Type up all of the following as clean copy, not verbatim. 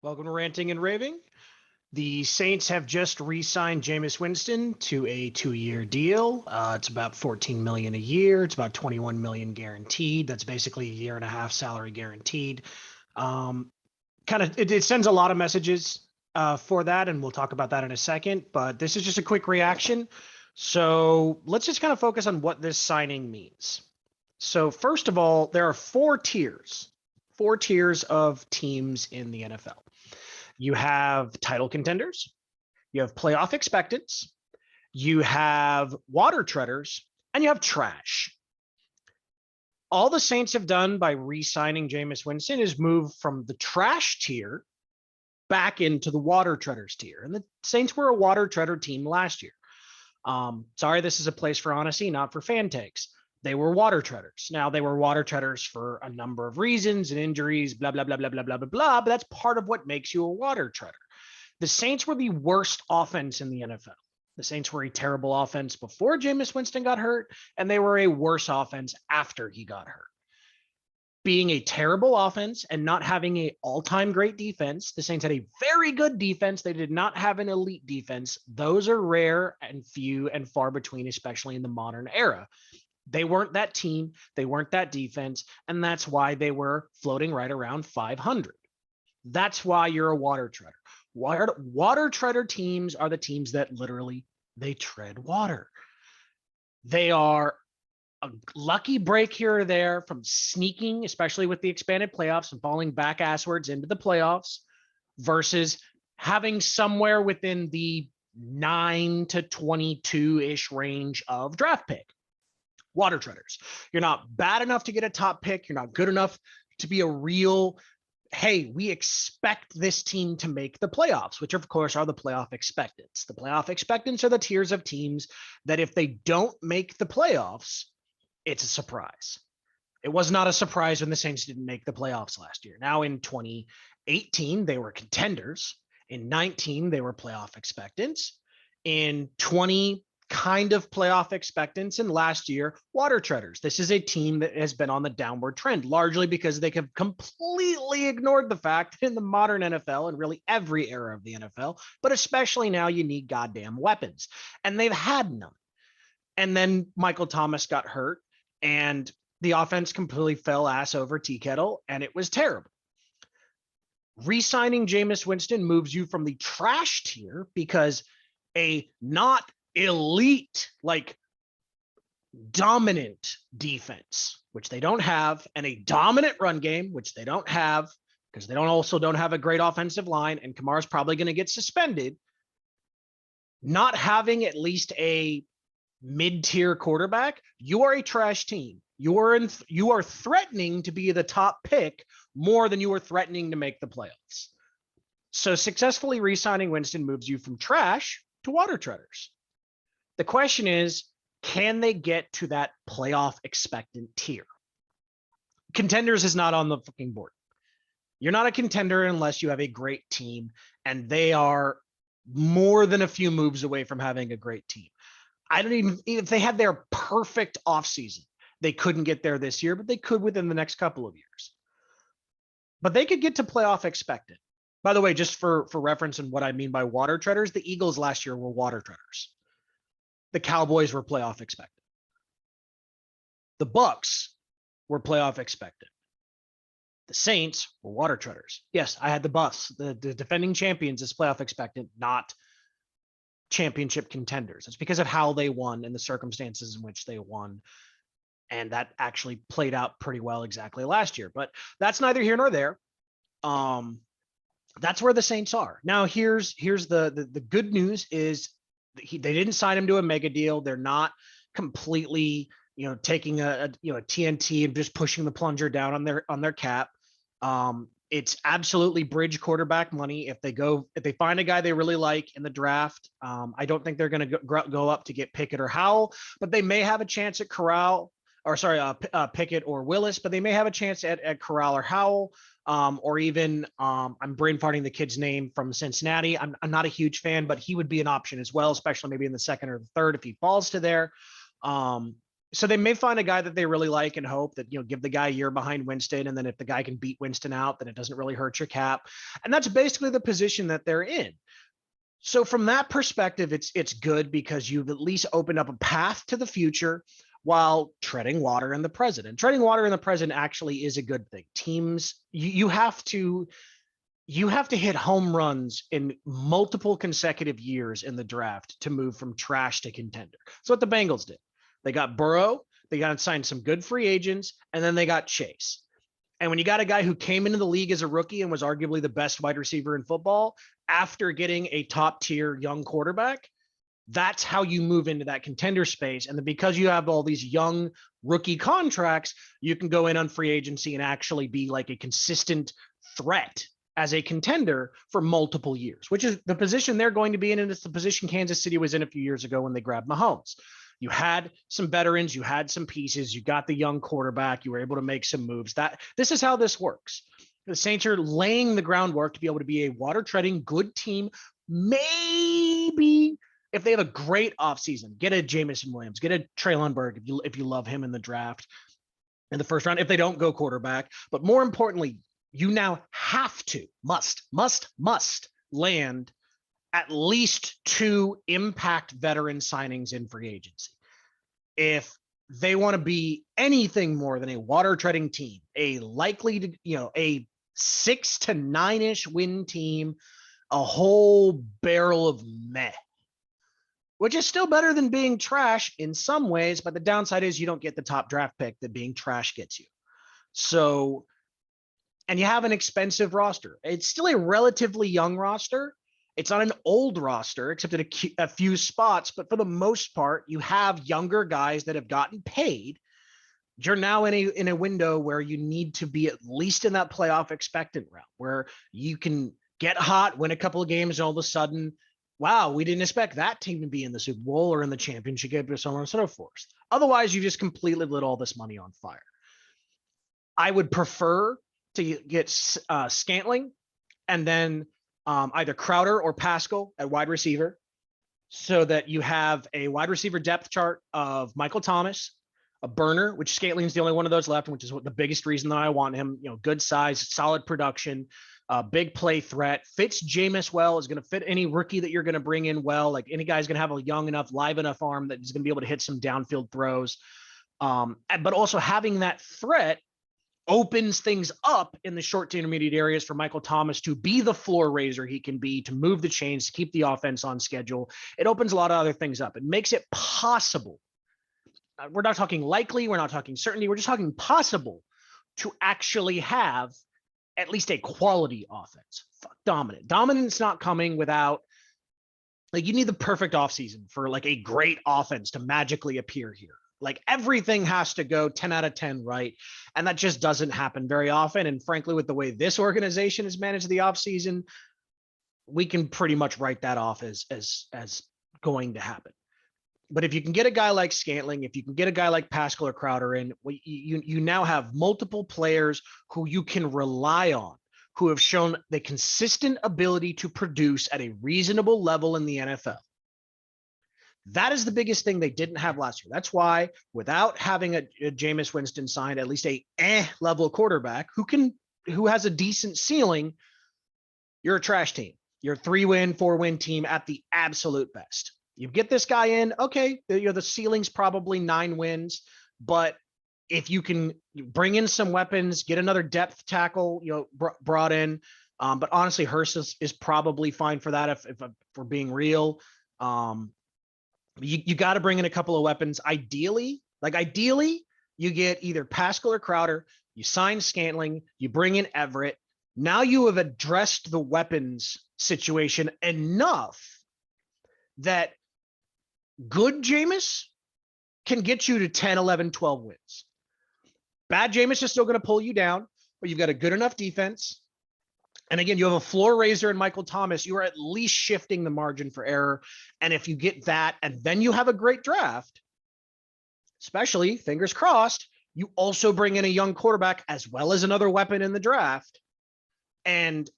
Welcome to Ranting and Raving. The Saints have just re-signed Jameis Winston to a 2-year deal. It's about $14 million a year. It's about $21 million guaranteed. That's basically a year and a half salary guaranteed. It sends a lot of messages for that, and we'll talk about that in a second. But this is just a quick reaction. So let's just kind of focus on what this signing means. So first of all, there are four tiers of teams in the NFL. You have title contenders, you have playoff expectants, you have water treaders, and you have trash. All the Saints have done by re-signing Jameis Winston is move from the trash tier back into the water treaders tier. And the Saints were a water treader team last year. Sorry, this is a place for honesty, not for fan takes. They were water treaders. Now, they were water treaders for a number of reasons and injuries, blah, blah, blah, blah, blah, blah, blah, blah, but that's part of what makes you a water treader. The Saints were the worst offense in the NFL. The Saints were a terrible offense before Jameis Winston got hurt, and they were a worse offense after he got hurt. Being a terrible offense and not having an all-time great defense, the Saints had a very good defense. They did not have an elite defense. Those are rare and few and far between, especially in the modern era. They weren't that team. They weren't that defense. And that's why they were floating right around 500. That's why you're a water treader. Water treader teams are the teams that literally they tread water. They are a lucky break here or there from sneaking, especially with the expanded playoffs and falling back asswards into the playoffs versus having somewhere within the 9 to 22-ish range of draft pick. Water treaders. You're not bad enough to get a top pick. You're not good enough to be a real, hey, we expect this team to make the playoffs, which of course are the playoff expectants. The playoff expectants are the tiers of teams that if they don't make the playoffs, it's a surprise. It was not a surprise when the Saints didn't make the playoffs last year. Now in 2018, they were contenders. In 19, they were playoff expectants. In 20, kind of playoff expectants, and last year, water treaders. This is a team that has been on the downward trend, largely because they have completely ignored the fact that in the modern NFL and really every era of the NFL, but especially now, you need goddamn weapons. And they've had none. And then Michael Thomas got hurt, and the offense completely fell ass over tea kettle, and it was terrible. Re-signing Jameis Winston moves you from the trash tier because a not elite, like dominant defense, which they don't have, and a dominant run game, which they don't have because they don't have a great offensive line, and Kamara's probably going to get suspended. Not having at least a mid-tier quarterback, you are a trash team. You are threatening to be the top pick more than you are threatening to make the playoffs. So successfully re-signing Winston moves you from trash to water treaders. The question is, can they get to that playoff expectant tier? Contenders is not on the fucking board. You're not a contender unless you have a great team, and they are more than a few moves away from having a great team. I don't even, if they had their perfect offseason, they couldn't get there this year, but they could within the next couple of years. But they could get to playoff expectant. By the way, just for reference and what I mean by water treaders, the Eagles last year were water treaders. The Cowboys were playoff expected. The Bucks were playoff expected. The Saints were water treaders. Yes, I had the Bucks, the defending champions, as playoff expectant, not championship contenders. It's because of how they won and the circumstances in which they won. And that actually played out pretty well exactly last year. But that's neither here nor there. That's where the Saints are. Now, here's the good news is they didn't sign him to a mega deal. They're not completely, taking a TNT and just pushing the plunger down on their cap. It's absolutely bridge quarterback money. If they find a guy they really like in the draft, I don't think they're going to go up to get Pickett or Howell, but they may have a chance at Pickett or Willis, but they may have a chance at Corral or Howell. Or even I'm brain farting the kid's name from Cincinnati. I'm not a huge fan, but he would be an option as well, especially maybe in the second or the third if he falls to there. So they may find a guy that they really like and hope that, give the guy a year behind Winston. And then if the guy can beat Winston out, then it doesn't really hurt your cap. And that's basically the position that they're in. So from that perspective, it's good because you've at least opened up a path to the future while treading water in the present. And treading water in the present actually is a good thing. Teams, you have to hit home runs in multiple consecutive years in the draft to move from trash to contender. That's what the Bengals did. They got Burrow, they got signed some good free agents, and then they got Chase. And when you got a guy who came into the league as a rookie and was arguably the best wide receiver in football after getting a top tier young quarterback, that's how you move into that contender space. And then because you have all these young rookie contracts, you can go in on free agency and actually be like a consistent threat as a contender for multiple years, which is the position they're going to be in. And it's the position Kansas City was in a few years ago when they grabbed Mahomes. You had some veterans, you had some pieces, you got the young quarterback, you were able to make some moves. This is how this works. The Saints are laying the groundwork to be able to be a water treading good team. Maybe if they have a great offseason, get a Jameson Williams, get a Treylon Burke if you love him in the draft in the first round, if they don't go quarterback. But more importantly, you now have to, must land at least 2 impact veteran signings in free agency. If they want to be anything more than a water treading team, a likely to, a 6 to 9-ish win team, a whole barrel of meh, which is still better than being trash in some ways. But the downside is you don't get the top draft pick that being trash gets you. So, and you have an expensive roster. It's still a relatively young roster. It's not an old roster, except at a few spots. But for the most part, you have younger guys that have gotten paid. You're now in a window where you need to be at least in that playoff expectant round, where you can get hot, win a couple of games, and all of a sudden, wow, we didn't expect that team to be in the Super Bowl or in the championship game, or so on and so forth. Otherwise, you just completely lit all this money on fire. I would prefer to get Scantling and then either Crowder or Pascal at wide receiver, so that you have a wide receiver depth chart of Michael Thomas, a burner, which Scantling's the only one of those left, which is the biggest reason that I want him. Good size, solid production, big play threat. Fits Jameis well, is going to fit any rookie that you're going to bring in well. Like any guy's going to have a young enough, live enough arm that is going to be able to hit some downfield throws. But also having that threat opens things up in the short to intermediate areas for Michael Thomas to be the floor raiser he can be, to move the chains, to keep the offense on schedule. It opens a lot of other things up. It makes it possible. We're not talking likely, we're not talking certainty, we're just talking possible to actually have at least a quality offense. Fuck dominant. Dominant's not coming without, you need the perfect offseason for a great offense to magically appear here. Everything has to go 10 out of 10 right. And that just doesn't happen very often. And frankly, with the way this organization has managed the offseason, we can pretty much write that off as going to happen. But if you can get a guy like Scantling, if you can get a guy like Pascal or Crowder in, you now have multiple players who you can rely on, who have shown the consistent ability to produce at a reasonable level in the NFL. That is the biggest thing they didn't have last year. That's why without having a Jameis Winston signed, at least a level quarterback who has a decent ceiling, you're a trash team. You're a 3-win, 4-win team at the absolute best. You get this guy in, okay, the ceiling's probably 9 wins, but if you can bring in some weapons, get another depth tackle, brought in, but honestly, Hurst is probably fine for that if we're being real. You got to bring in a couple of weapons. Ideally, you get either Pascal or Crowder, you sign Scantling, you bring in Everett. Now you have addressed the weapons situation enough that good Jameis can get you to 10, 11, 12 wins. Bad Jameis is still going to pull you down, but you've got a good enough defense. And again, you have a floor raiser in Michael Thomas. You are at least shifting the margin for error. And if you get that, and then you have a great draft, especially, fingers crossed, you also bring in a young quarterback as well as another weapon in the draft. And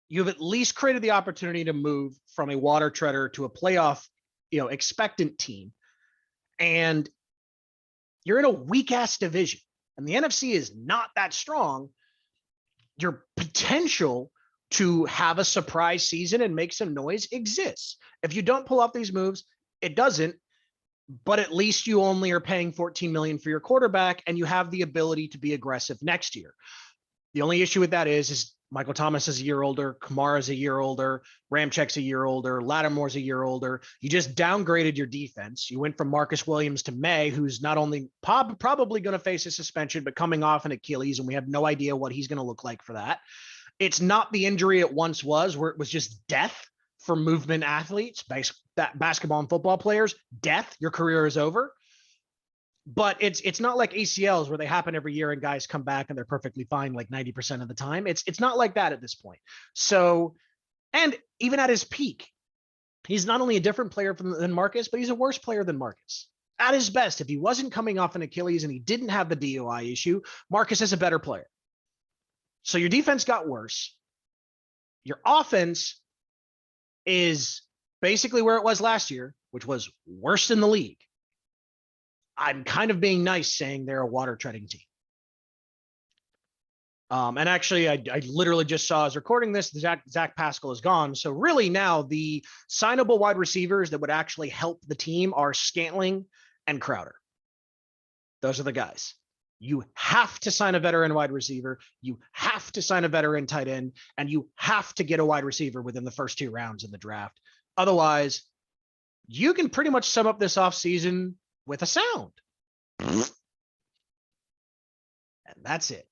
you've at least created the opportunity to move from a water treader to a playoff, expectant team. And You're in a weak ass division, and the NFC is not that strong. Your potential to have a surprise season and make some noise exists. If you don't pull off these moves, it doesn't. But at least you only are paying $14 million for your quarterback, and you have the ability to be aggressive next year. The only issue with that is Michael Thomas is a year older, Kamara's a year older, Ramchek's a year older, Lattimore's a year older. You just downgraded your defense. You went from Marcus Williams to May, who's not only probably going to face a suspension, but coming off an Achilles, and we have no idea what he's going to look like for that. It's not the injury it once was, where it was just death for movement athletes, basketball and football players. Death, your career is over. But it's not like ACLs where they happen every year and guys come back and they're perfectly fine like 90% of the time. It's not like that at this point. So, and even at his peak, he's not only a different player than Marcus, but he's a worse player than Marcus. At his best, if he wasn't coming off an Achilles and he didn't have the DOI issue, Marcus is a better player. So your defense got worse. Your offense is basically where it was last year, which was worst in the league. I'm kind of being nice saying they're a water treading team. And actually, I literally just saw as recording this, Zach Pascal is gone. So really now the signable wide receivers that would actually help the team are Scantling and Crowder. Those are the guys. You have to sign a veteran wide receiver. You have to sign a veteran tight end, and you have to get a wide receiver within the first 2 rounds in the draft. Otherwise, you can pretty much sum up this offseason with a sound. And that's it.